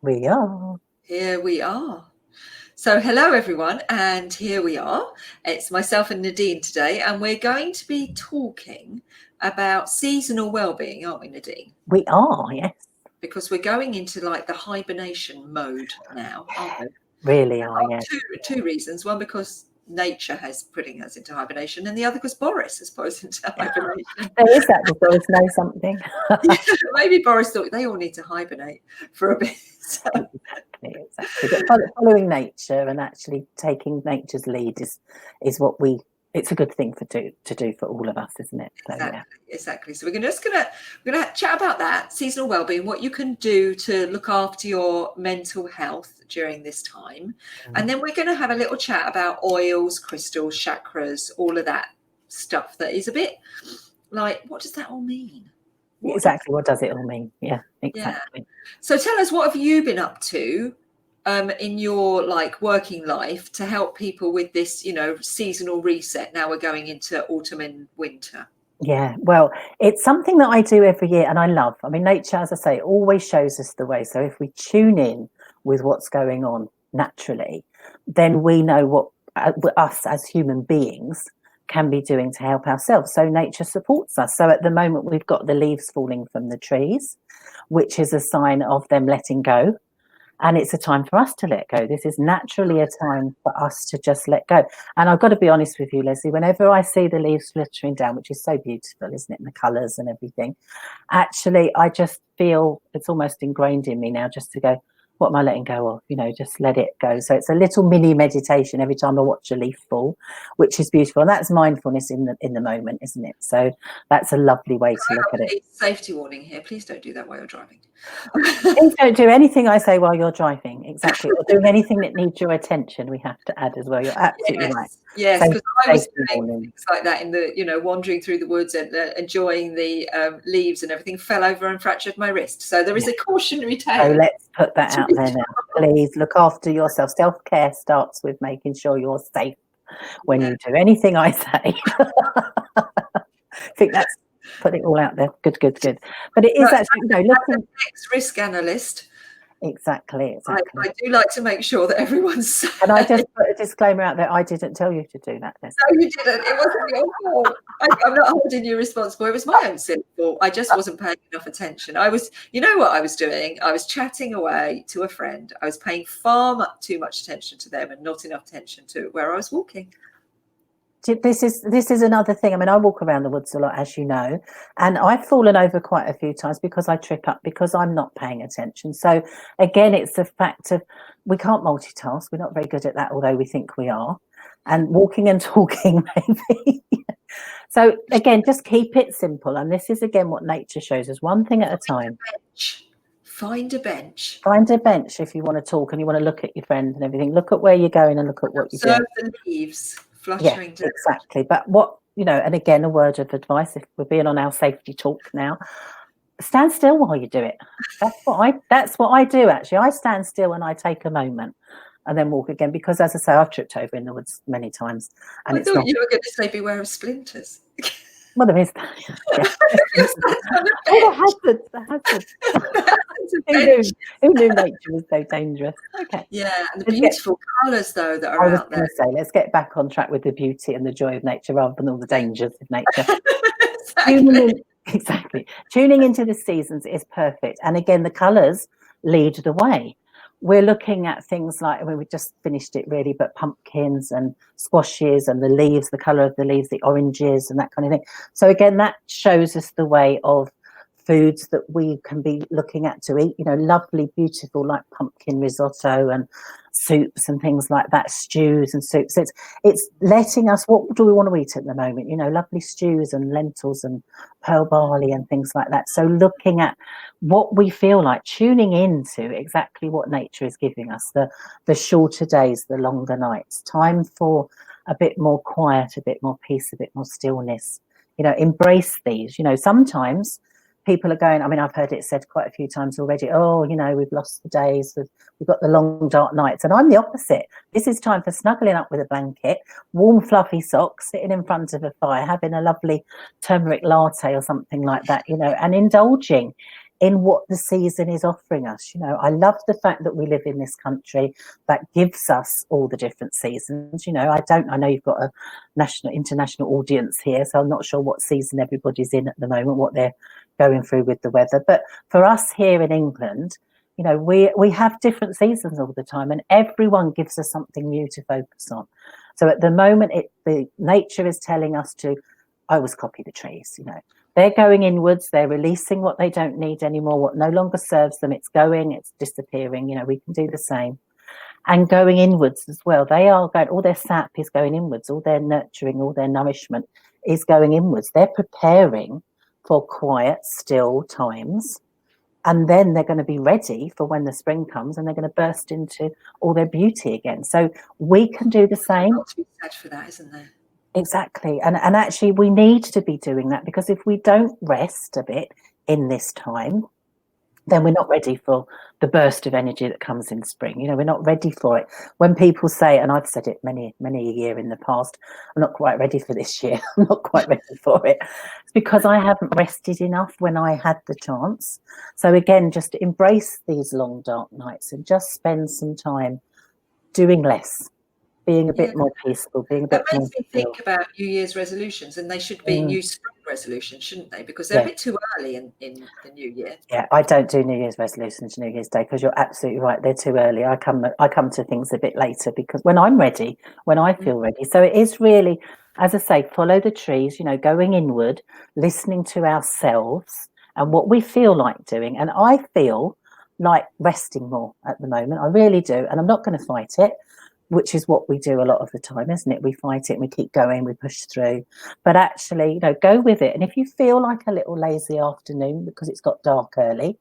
We are. Here we are. So hello everyone, and here we are. It's myself and Nadine today, and we're going to be talking about seasonal well-being, aren't we, Nadine? We are, yes. Because we're going into like the hibernation mode now, aren't we? Really are, yes. Two reasons. One, because nature has putting us into hibernation, and the other because Boris has put us into hibernation. There is that, does Boris know something? Maybe Boris thought they all need to hibernate for a bit. So. Exactly. But following nature and actually taking nature's lead is what it's a good thing to do for all of us, isn't it? So, exactly. So we're gonna chat about that, seasonal well-being, what you can do to look after your mental health during this time. And then we're going to have a little chat about oils, crystals, chakras, all of that stuff that is a bit like, what does that all mean? What does it all mean? Yeah, exactly. Yeah. So tell us, what have you been up to in your working life to help people with this, seasonal reset? Now we're going into autumn and winter. Yeah, well, it's something that I do every year and I love. I mean, nature, as I say, always shows us the way. So if we tune in with what's going on naturally, then we know what us as human beings can be doing to help ourselves. So nature supports us. So at the moment, we've got the leaves falling from the trees, which is a sign of them letting go. And it's a time for us to let go. This is naturally a time for us to just let go. And I've got to be honest with you, Lesley, whenever I see the leaves fluttering down, which is so beautiful, isn't it? And the colours and everything, actually, I just feel it's almost ingrained in me now just to go, what am I letting go of? Just let it go. So it's a little mini meditation every time I watch a leaf fall, which is beautiful. And that's mindfulness in the moment, isn't it? So that's a lovely way to look at it. Safety warning here. Please don't do that while you're driving. Please don't do anything I say while you're driving. Exactly. Or doing anything that needs your attention, we have to add as well. You're absolutely right. Yes, because I was doing things like that in the, wandering through the woods and enjoying the leaves and everything, fell over and fractured my wrist. So there is a cautionary tale. So let's put that out there now. Please look after yourself. Self-care starts with making sure you're safe when you do anything I say. I think that's put it all out there. Good. But it is actually, looking next risk analyst. Exactly. I do like to make sure that everyone's safe. And I just put a disclaimer out there. I didn't tell you to do that. No, you didn't. It wasn't your fault. I'm not holding you responsible. It was my own silly fault. I just wasn't paying enough attention. You know what I was doing? I was chatting away to a friend. I was paying far too much attention to them and not enough attention to where I was walking. This is another thing. I mean, I walk around the woods a lot, as you know, and I've fallen over quite a few times because I trip up because I'm not paying attention. So again, it's the fact of we can't multitask. We're not very good at that, although we think we are. And walking and talking, maybe. So again, just keep it simple. And this is again what nature shows us, one thing at a time. Find a bench. Find a bench if you want to talk and you want to look at your friend and everything. Look at where you're going and look at what you're doing. Observe the leaves. Yeah, exactly. But what, and again, a word of advice, if we're being on our safety talk now, stand still while you do it. That's what I do, actually. I stand still and I take a moment and then walk again, because as I say, I've tripped over in the woods many times. And I thought you were going to say beware of splinters. Well, there is that. The hazards. Who knew nature was so dangerous? Okay. Yeah, and the beautiful colours, though, that are out there. Let's get back on track with the beauty and the joy of nature rather than all the dangers of nature. Exactly. Tuning into the seasons is perfect. And again, the colours lead the way. We're looking at things like, we just finished it really, but pumpkins and squashes and the leaves, the colour of the leaves, the oranges and that kind of thing. So again, that shows us the way of foods that we can be looking at to eat, lovely, beautiful, like pumpkin risotto and soups and things like that, stews and soups. It's letting us, what do we want to eat at the moment? Lovely stews and lentils and pearl barley and things like that. So looking at what we feel like, tuning into exactly what nature is giving us, the shorter days, the longer nights, time for a bit more quiet, a bit more peace, a bit more stillness, embrace these. Sometimes people are going, I've heard it said quite a few times already, we've lost the days, we've got the long dark nights. And I'm the opposite. This is time for snuggling up with a blanket, warm fluffy socks, sitting in front of a fire, having a lovely turmeric latte or something like that, and indulging in what the season is offering us. You know, I love the fact that we live in this country that gives us all the different seasons. You know, I know you've got a international audience here, so I'm not sure what season everybody's in at the moment, what they're going through with the weather. But for us here in England, you know, we have different seasons all the time, and everyone gives us something new to focus on. So at the moment, the nature is telling us to, I always copy the trees, you know. They're going inwards, they're releasing what they don't need anymore, what no longer serves them. It's going, it's disappearing. You know, we can do the same. And going inwards as well. They are going, all their sap is going inwards, all their nurturing, all their nourishment is going inwards. They're preparing for quiet, still times. And then they're going to be ready for when the spring comes, and they're going to burst into all their beauty again. So we can do the same. Not to be said for that, isn't there? Exactly. And actually we need to be doing that, because if we don't rest a bit in this time, then we're not ready for the burst of energy that comes in spring. You know, we're not ready for it. When people say, and I've said it many a year in the past, I'm not quite ready for this year. I'm not quite ready for it. It's because I haven't rested enough when I had the chance. So again, just embrace these long dark nights and just spend some time doing less, being a bit more peaceful, being a bit more. That makes me think about New Year's resolutions, and they should be new spring resolutions, shouldn't they? Because they're a bit too early in the new year. Yeah, I don't do New Year's resolutions New Year's Day, because you're absolutely right. They're too early. I come to things a bit later, because when I'm ready, when I feel ready. So it is really, as I say, follow the trees, you know, going inward, listening to ourselves and what we feel like doing. And I feel like resting more at the moment. I really do. And I'm not going to fight it, which is what we do a lot of the time, isn't it? We fight it and we keep going, we push through. But actually, you know, go with it. And if you feel like a little lazy afternoon because it's got dark early,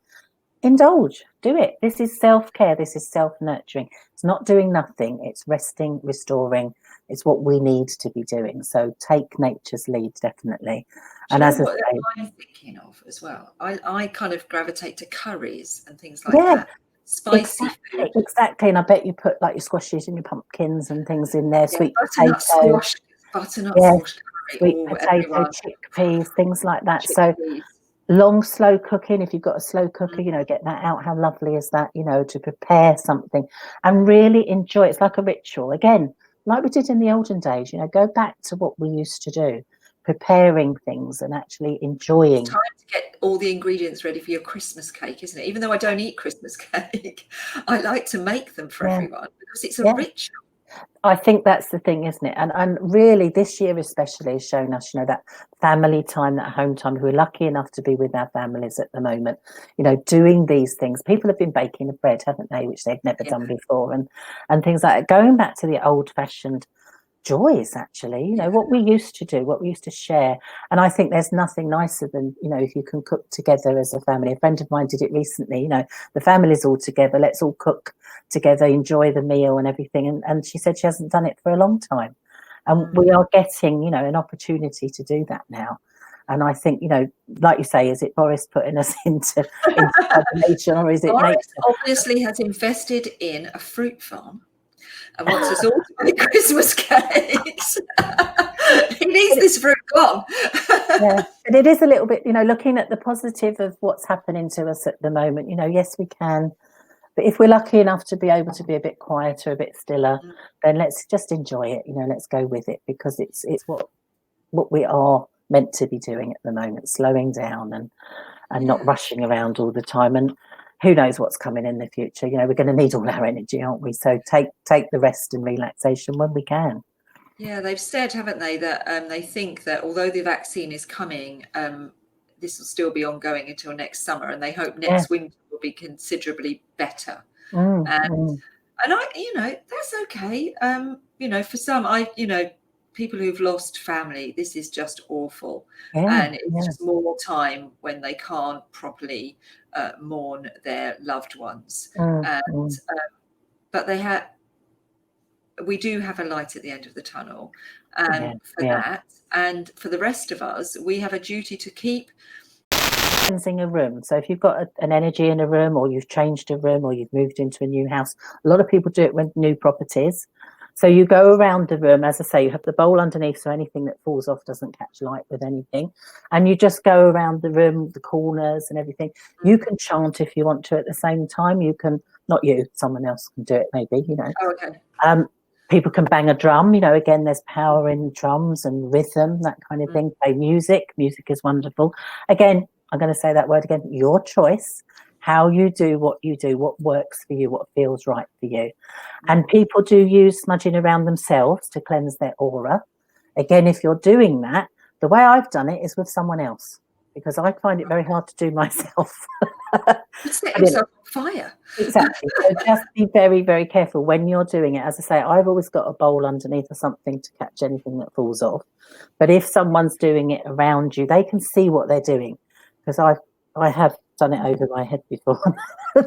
indulge, do it. This is self-care, this is self-nurturing. It's not doing nothing, it's resting, restoring. It's what we need to be doing. So take nature's lead, definitely. And as I say, I'm thinking of as well, I kind of gravitate to curries and things like that. Spicy food. Exactly. And I bet you put like your squashes and your pumpkins and things in there, sweet butternut potato, squash curry, sweet potato, chickpeas, things like that. So long slow cooking, if you've got a slow cooker, you know, get that out. How lovely is that, you know, to prepare something and really enjoy it. It's like a ritual. Again, like we did in the olden days, you know, go back to what we used to do, preparing things and actually enjoying. It's time to get all the ingredients ready for your Christmas cake, isn't it? Even though I don't eat Christmas cake, I like to make them for everyone, because it's a ritual. I think that's the thing, isn't it? And really this year especially has shown us, you know, that family time, that home time. We're lucky enough to be with our families at the moment, you know, doing these things. People have been baking the bread, haven't they, which they've never done before, and things like that. Going back to the old fashioned joys, actually, you know, what we used to do, what we used to share. And I think there's nothing nicer than, you know, if you can cook together as a family. A friend of mine did it recently, you know, the family's all together, let's all cook together, enjoy the meal and everything. And she said she hasn't done it for a long time. And we are getting, you know, an opportunity to do that now. And I think, you know, like you say, is it Boris putting us into nature, or is it Boris nature? Obviously has invested in a fruit farm and wants us all to make Christmas cakes. He needs this fruit gone. But it is a little bit, you know, looking at the positive of what's happening to us at the moment. You know, yes, we can. But if we're lucky enough to be able to be a bit quieter, a bit stiller, then let's just enjoy it. You know, let's go with it, because it's what we are meant to be doing at the moment, slowing down and not rushing around all the time. And who knows what's coming in the future? You know, we're going to need all our energy, aren't we? So take the rest and relaxation when we can. Yeah, they've said, haven't they, that they think that although the vaccine is coming, this will still be ongoing until next summer, and they hope next winter will be considerably better. And I, you know, that's okay. You know, for some, you know, people who've lost family, this is just awful. And it's just more time when they can't properly mourn their loved ones. But we do have a light at the end of the tunnel, and for that, and for the rest of us, we have a duty to keep cleansing a room. So if you've got an energy in a room, or you've changed a room, or you've moved into a new house, a lot of people do it with new properties. So you go around the room, as I say, you have the bowl underneath, so anything that falls off doesn't catch light with anything. And you just go around the room, the corners and everything. You can chant if you want to at the same time. You can, not you, someone else can do it maybe, you know. Oh, okay. People can bang a drum, you know, again, there's power in drums and rhythm, that kind of thing. Play music. Music is wonderful. Again, I'm going to say that word again, your choice. How you do, what works for you, what feels right for you. And people do use smudging around themselves to cleanse their aura. Again, if you're doing that, the way I've done it is with someone else, because I find it very hard to do myself. Set yourself on fire. Exactly. So just be very, very careful when you're doing it. As I say, I've always got a bowl underneath or something to catch anything that falls off. But if someone's doing it around you, they can see what they're doing, because I have done it over my head before. Hair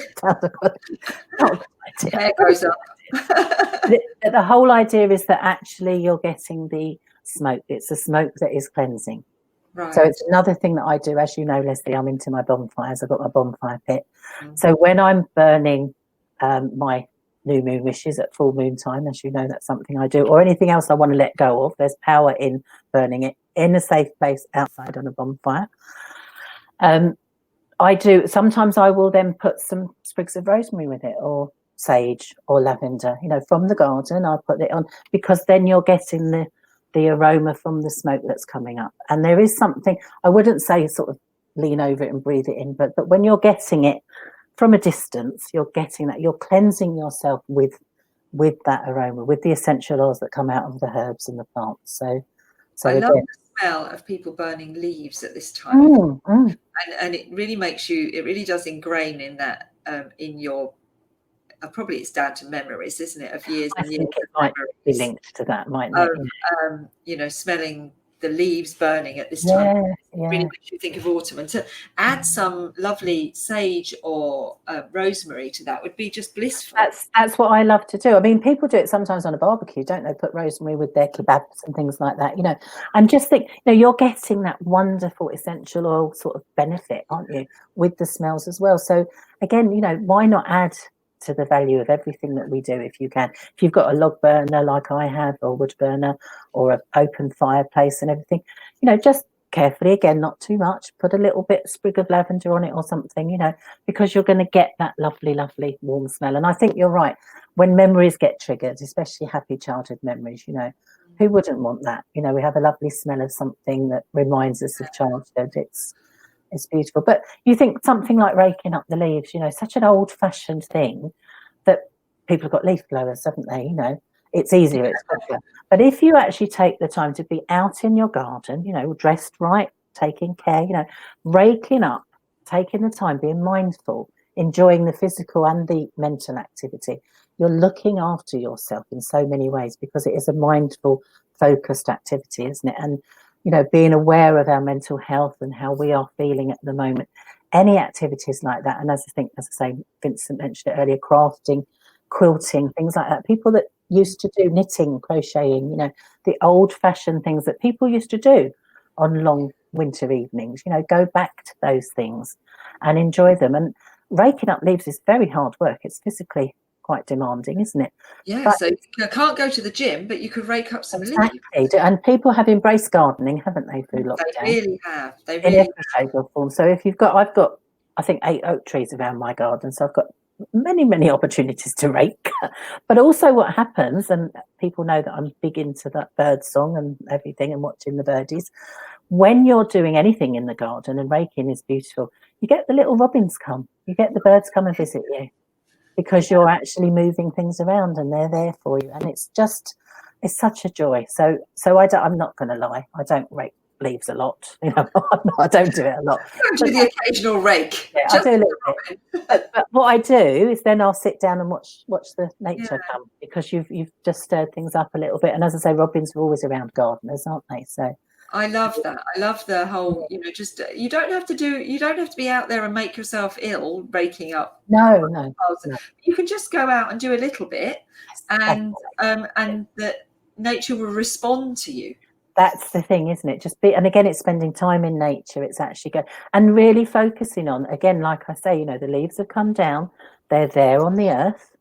goes up. The whole idea is that actually you're getting the smoke. It's the smoke that is cleansing. Right. So it's another thing that I do. As you know, Lesley, I'm into my bonfires. I've got my bonfire pit. So when I'm burning my new moon wishes at full moon time, as you know, that's something I do, or anything else I want to let go of, there's power in burning it in a safe place outside on a bonfire. I do. Sometimes I will then put some sprigs of rosemary with it, or sage or lavender, you know, from the garden. I put it on, because then you're getting the aroma from the smoke that's coming up. And there is something, I wouldn't say sort of lean over it and breathe it in, but when you're getting it from a distance, you're getting that, you're cleansing yourself with that aroma, with the essential oils that come out of the herbs and the plants. So I love the smell of people burning leaves at this time. And it really makes you, it really does ingrain in that, in your, probably it's down to memories, isn't it, of years and years. It might be linked to that, mightn't it? You know, smelling the leaves burning at this time really makes you think of autumn. And to add some lovely sage or rosemary to that would be just blissful. That's what I love to do. I mean, people do it sometimes on a barbecue, don't they? Put rosemary with their kebabs and things like that, you know. And just think, you know, you're getting that wonderful essential oil sort of benefit, aren't you, with the smells as well. So again, you know, why not add to the value of everything that we do if you can? If you've got a log burner like I have, or wood burner, or an open fireplace and everything, you know, just carefully, again, not too much, put a little bit sprig of lavender on it or something, you know, because you're going to get that lovely, lovely warm smell. And I think you're right, when memories get triggered, especially happy childhood memories, you know, who wouldn't want that? You know, we have a lovely smell of something that reminds us of childhood. It's beautiful. But you think something like raking up the leaves, you know, such an old-fashioned thing that people have got leaf blowers, haven't they? You know, it's easier, it's quicker. But if you actually take the time to be out in your garden, you know, dressed right, taking care, you know, raking up, taking the time, being mindful, enjoying the physical and the mental activity, you're looking after yourself in so many ways, because it is a mindful, focused activity, isn't it? And you know, being aware of our mental health and how we are feeling at the moment. Any activities like that, and as I say, Vincent mentioned it earlier, crafting, quilting, things like that. People that used to do knitting, crocheting, you know, the old-fashioned things that people used to do on long winter evenings, you know, go back to those things and enjoy them. And raking up leaves is very hard work. It's physically quite demanding, isn't it? Yeah, but, so you can't go to the gym, but you could rake up some leaves. And people have embraced gardening, haven't they, through lockdown? They really have. They really in every shape or form. So if I've got, I think, 8 oak trees around my garden, so I've got many opportunities to rake. But also what happens, and people know that I'm big into that bird song and everything and watching the birdies, when you're doing anything in the garden, and raking is beautiful, you get the little robins come, you get the birds come and visit you, because you're actually moving things around and they're there for you. And it's such a joy. So I'm not going to lie, I don't rake leaves a lot, you know. I don't do it a lot. Don't do the occasional rake. Yeah, I do a little bit. But what I do is then I'll sit down and watch the nature come, because you've just stirred things up a little bit. And as I say, robins are always around gardeners, aren't they? So I love that. I love the whole, you know, just you don't have to be out there and make yourself ill raking up. No. You can just go out and do a little bit, and that nature will respond to you. That's the thing, isn't it? And again, it's spending time in nature. It's actually good, and really focusing on, again, like I say, you know, the leaves have come down. They're there on the earth.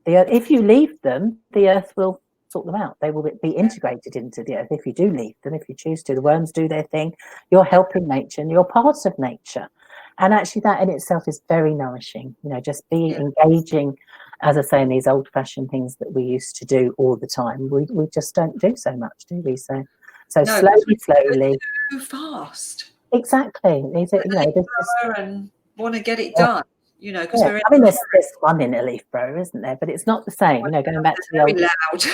If you leave them, the earth will sort them out. They will be integrated into the earth if you do leave them, if you choose to. The worms do their thing. You're helping nature and you're part of nature. And actually that in itself is very nourishing, you know, just being engaging, as I say, in these old fashioned things that we used to do all the time. We just don't do so much, do we? So No, slowly. Too fast. Exactly. These are, you know, this is, and want to get it done, you know, because we're in I mean, there's one in a leaf blower, isn't there? But it's not the same, you know, going back to the very old. loud.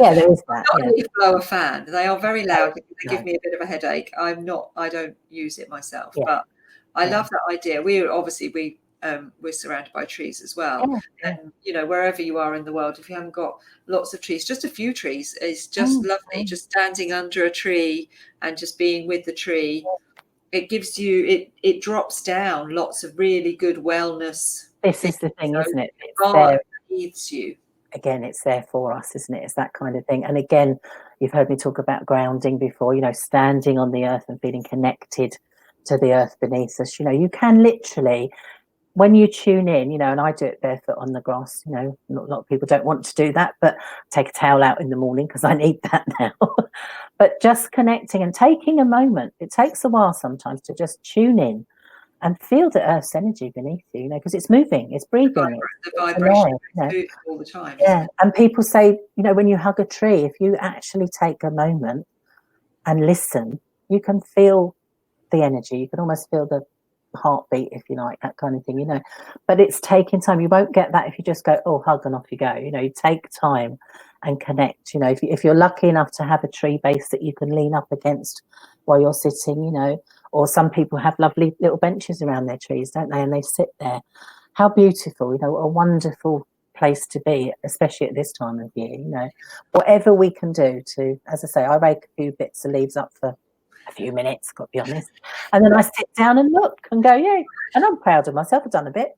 Yeah, there is that. I'm not a leaf blower fan. They are very loud. They give No. me a bit of a headache. I don't use it myself, Yeah. but I love that idea. We're surrounded by trees as well. And you know, wherever you are in the world, if you haven't got lots of trees, just a few trees is just lovely. Just standing under a tree and just being with the tree. It gives you, it drops down lots of really good wellness. This is the thing, isn't it? It's there. It feeds you. Again, it's there for us, isn't it? It's that kind of thing. And again, you've heard me talk about grounding before, you know, standing on the earth and feeling connected to the earth beneath us. You know, you can literally, when you tune in, you know, and I do it barefoot on the grass, you know, not a lot of people don't want to do that, but take a towel out in the morning because I need that now. But just connecting and taking a moment, it takes a while sometimes to just tune in and feel the earth's energy beneath you, you know, because it's moving, it's breathing. The vibration is all the time. Yeah, and people say, you know, when you hug a tree, if you actually take a moment and listen, you can feel the energy. You can almost feel the heartbeat, if you like, that kind of thing, you know. But it's taking time. You won't get that if you just go, oh, hug and off you go. You know, you take time and connect. You know, if you're lucky enough to have a tree base that you can lean up against while you're sitting, you know, or some people have lovely little benches around their trees, don't they? And they sit there. How beautiful, you know, a wonderful place to be, especially at this time of year, you know. Whatever we can do to, as I say, I rake a few bits of leaves up for a few minutes, got to be honest. And then I sit down and look and go, yeah, and I'm proud of myself, I've done a bit.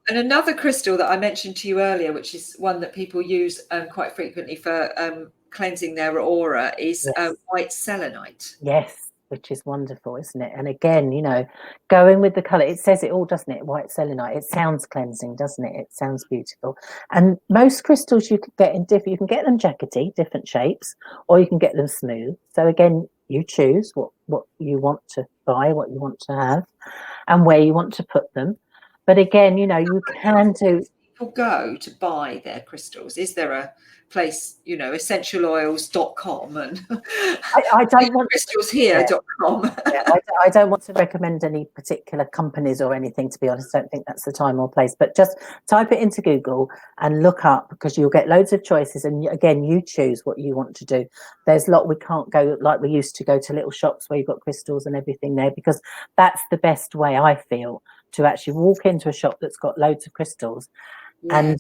And another crystal that I mentioned to you earlier, which is one that people use quite frequently for cleansing their aura, is white selenite. Yes, which is wonderful, isn't it? And again, you know, going with the colour, it says it all, doesn't it? White selenite. It sounds cleansing, doesn't it? It sounds beautiful. And most crystals you can get in you can get them jackety, different shapes, or you can get them smooth. So again, you choose what you want to buy, what you want to have, and where you want to put them. But again, you know, you can do. People go to buy their crystals. Is there a place, you know, essentialoils.com and I don't want crystalshere.com. I don't want to recommend any particular companies or anything, to be honest. I don't think that's the time or place, but just type it into Google and look up, because you'll get loads of choices, and again, you choose what you want to do. There's a lot, we can't go like we used to go to little shops where you've got crystals and everything there, because that's the best way, I feel, to actually walk into a shop that's got loads of crystals and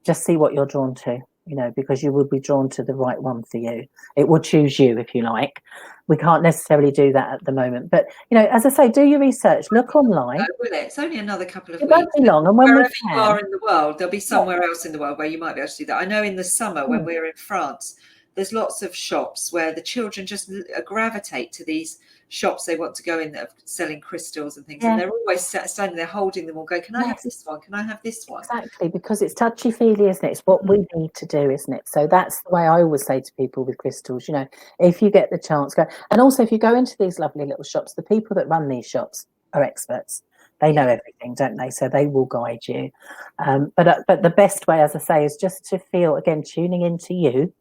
just see what you're drawn to, you know, because you will be drawn to the right one for you. It will choose you, if you like. We can't necessarily do that at the moment, but, you know, as I say, do your research, look online. It's only another couple of weeks. It won't be long, and wherever you are in the world, there'll be somewhere else in the world where you might be able to do that. I know in the summer when we're in France, there's lots of shops where the children just gravitate to these shops they want to go in that are selling crystals and things, and they're always standing there holding them all, go, can I have this one, can I have this one? Exactly, because it's touchy-feely, isn't it? It's what we need to do, isn't it? So that's the way I always say to people with crystals, you know, if you get the chance, go. And also, if you go into these lovely little shops, the people that run these shops are experts. They know everything, don't they? So they will guide you. But the best way, as I say, is just to feel, again, tuning into you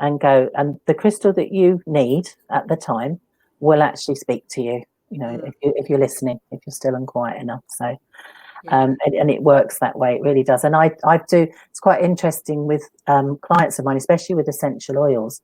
and go, and the crystal that you need at the time will actually speak to you, you know, if you're listening, if you're still and quiet enough. So and it works that way, it really does. And I do, it's quite interesting with clients of mine, especially with essential oils.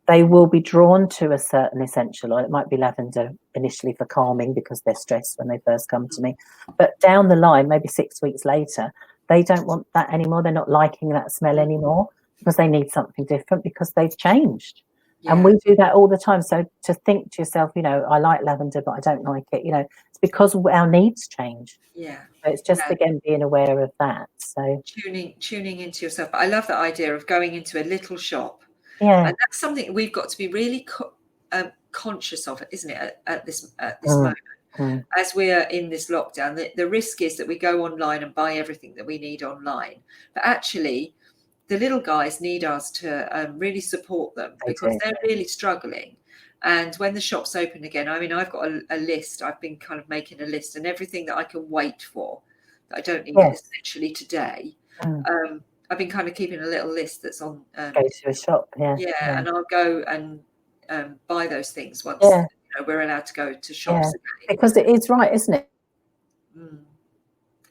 They will be drawn to a certain essential oil. It might be lavender initially for calming because they're stressed when they first come to me, but down the line, maybe 6 weeks later, they don't want that anymore. They're not liking that smell anymore because they need something different, because they've changed. And we do that all the time. So to think to yourself, you know, I like lavender, but I don't like it, you know, it's because our needs change. So it's just, again, being aware of that. So tuning into yourself. But I love the idea of going into a little shop. And that's something we've got to be really conscious of, isn't it, at this moment? As we are in this lockdown, the risk is that we go online and buy everything that we need online. But actually, the little guys need us to really support them, because they're really struggling. And when the shops open again, I mean, I've got a list. I've been kind of making a list, and everything that I can wait for, that I don't need essentially today. I've been kind of keeping a little list that's on. Go to a shop, and I'll go and buy those things once we're allowed to go to shops again. Because it is right, isn't it?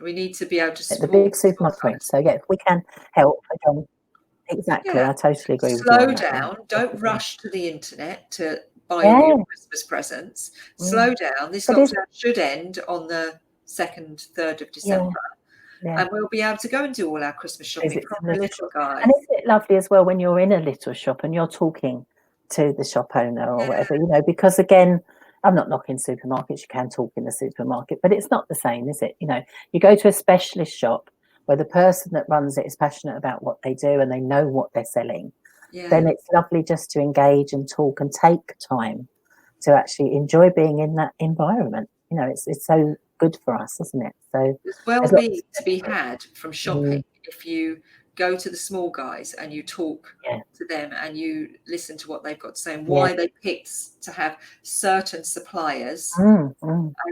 We need to be able to support the big supermarket. So if we can help again. Exactly, I totally agree with you. Slow down. Don't rush to the internet to buy all your Christmas presents. Slow down. This lockdown should end on the 2nd, 3rd of December. And we'll be able to go and do all our Christmas shopping from the little guys. And isn't it lovely as well when you're in a little shop and you're talking to the shop owner or whatever, you know, because again, I'm not knocking supermarkets, you can talk in the supermarket, but it's not the same, is it? You know, you go to a specialist shop where the person that runs it is passionate about what they do and they know what they're selling, then it's lovely just to engage and talk and take time to actually enjoy being in that environment. You know, it's so good for us, isn't it? So there's well-being to be had from shopping if you go to the small guys and you talk to them and you listen to what they've got to say and why they picked to have certain suppliers and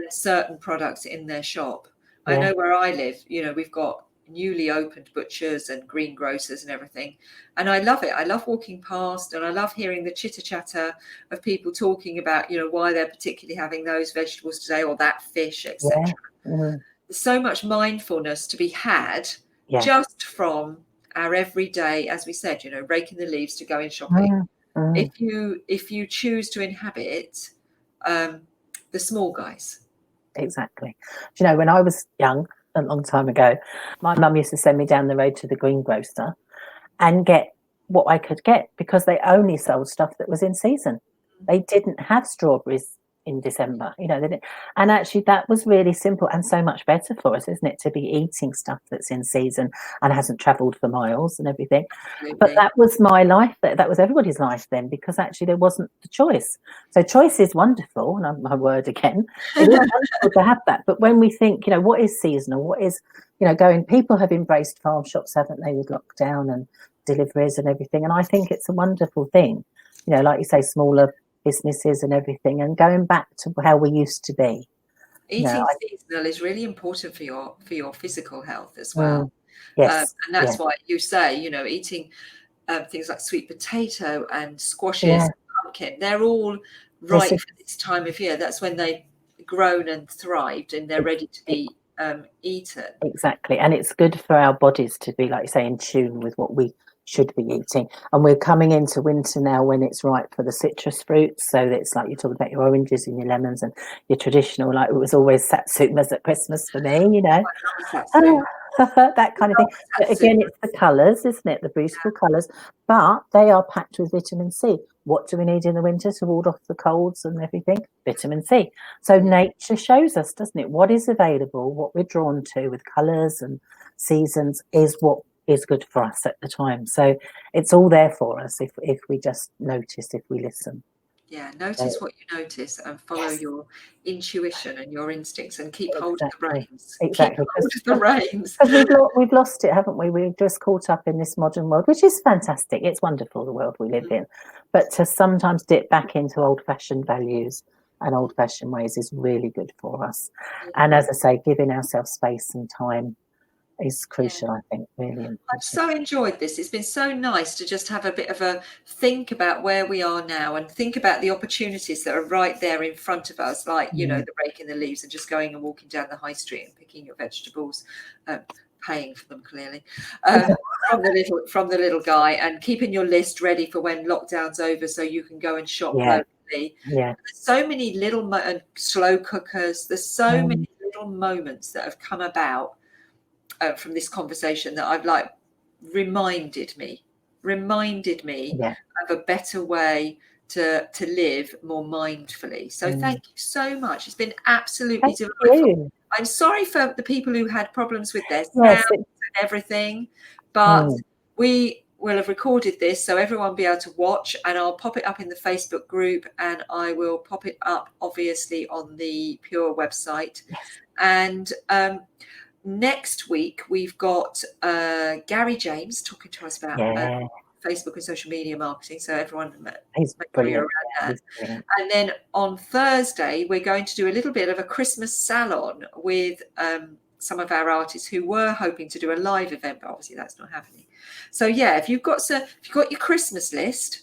certain products in their shop. I know where I live, you know, we've got newly opened butchers and greengrocers and everything, and I love it. I love walking past, and I love hearing the chitter chatter of people talking about, you know, why they're particularly having those vegetables today or that fish, etc. There's so much mindfulness to be had just from our everyday, as we said, you know, raking the leaves to going shopping. If you choose to inhabit the small guys. Exactly. Do you know, when I was young, a long time ago, my mum used to send me down the road to the greengrocer and get what I could get, because they only sold stuff that was in season. They didn't have strawberries in December, you know, they didn't. And actually that was really simple and so much better for us, isn't it, to be eating stuff that's in season and hasn't travelled for miles and everything. Absolutely. But that was my life, that was everybody's life then, because actually there wasn't the choice. So choice is wonderful, and my word again, it is wonderful to have that. But when we think, you know, what is seasonal, what is, you know, going, people have embraced farm shops, haven't they, with lockdown and deliveries and everything, and I think it's a wonderful thing, you know, like you say, smaller businesses and everything, and going back to how we used to be. Eating seasonal is really important for your physical health as well. And that's why you say, you know, eating things like sweet potato and squashes, and pumpkin, they're all right for this time of year. That's when they've grown and thrived and they're ready to be eaten. Exactly. And it's good for our bodies to be, like you say, in tune with what we should be eating. And we're coming into winter now when it's ripe for the citrus fruits. So it's like, you're talking about your oranges and your lemons and your traditional, like it was always satsumas at Christmas for me, you know. That kind of thing. But again, it's the colours, isn't it? The beautiful colours, but they are packed with vitamin C. What do we need in the winter to ward off the colds and everything? Vitamin C. So nature shows us, doesn't it? What is available, what we're drawn to with colours and seasons is what is good for us at the time. So it's all there for us if we just notice, if we listen. Yeah, notice what you notice and follow your intuition and your instincts and keep hold of the reins. Exactly. Keep hold of the reins. We've lost it, haven't we? We've just caught up in this modern world, which is fantastic. It's wonderful, the world we live in. But to sometimes dip back into old-fashioned values and old-fashioned ways is really good for us. And as I say, giving ourselves space and time is crucial, I think, really important. I've so enjoyed this. It's been so nice to just have a bit of a think about where we are now and think about the opportunities that are right there in front of us, like, you know, the raking the leaves and just going and walking down the high street and picking your vegetables, paying for them clearly, from the little guy, and keeping your list ready for when lockdown's over so you can go and shop locally. There's so many little slow cookers. There's so many little moments that have come about from this conversation that I've like reminded me of a better way to live more mindfully. So thank you so much. It's been absolutely delightful. I'm sorry for the people who had problems with their sound and everything, but we will have recorded this so everyone will be able to watch, and I'll pop it up in the Facebook group, and I will pop it up obviously on the Pure website. And next week we've got Gary James talking to us about Facebook and social media marketing. So everyone, he's make sure brilliant. you're around that. And then on Thursday, we're going to do a little bit of a Christmas salon with some of our artists who were hoping to do a live event, but obviously that's not happening. So yeah, if you've got your Christmas list,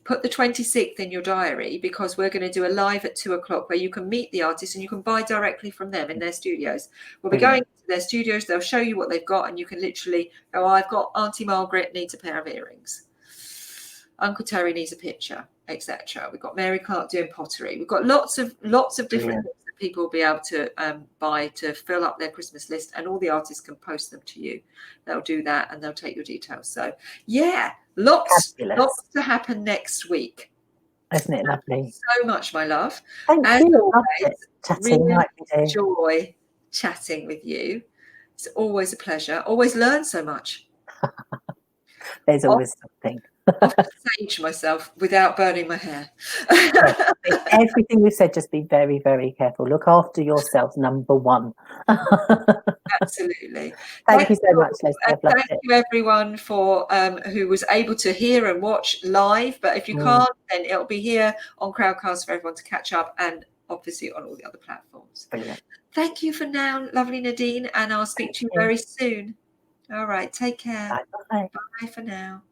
put the 26th in your diary, because we're going to do a live at 2:00 where you can meet the artists and you can buy directly from them in their studios. We'll be going to their studios. They'll show you what they've got, and you can literally go, I've got Auntie Margaret needs a pair of earrings. Uncle Terry needs a picture, etc. We've got Mary Clark doing pottery. We've got lots of different things that people will be able to buy to fill up their Christmas list, and all the artists can post them to you. They'll do that and they'll take your details. So yeah, lots to happen next week. Isn't it lovely? So much, my love. Thank you. Really enjoy chatting with you. It's always a pleasure. Always learn so much. There's always something. I've sage myself without burning my hair. Everything we've said, just be very, very careful. Look after yourselves, number one. Absolutely. Thank you so much, Lesley. Thank you, everyone, for who was able to hear and watch live. But if you can't, then it'll be here on Crowdcast for everyone to catch up, and obviously on all the other platforms. Brilliant. Thank you for now, lovely Nadine, and I'll speak to you very soon. All right, take care. Bye. Bye for now.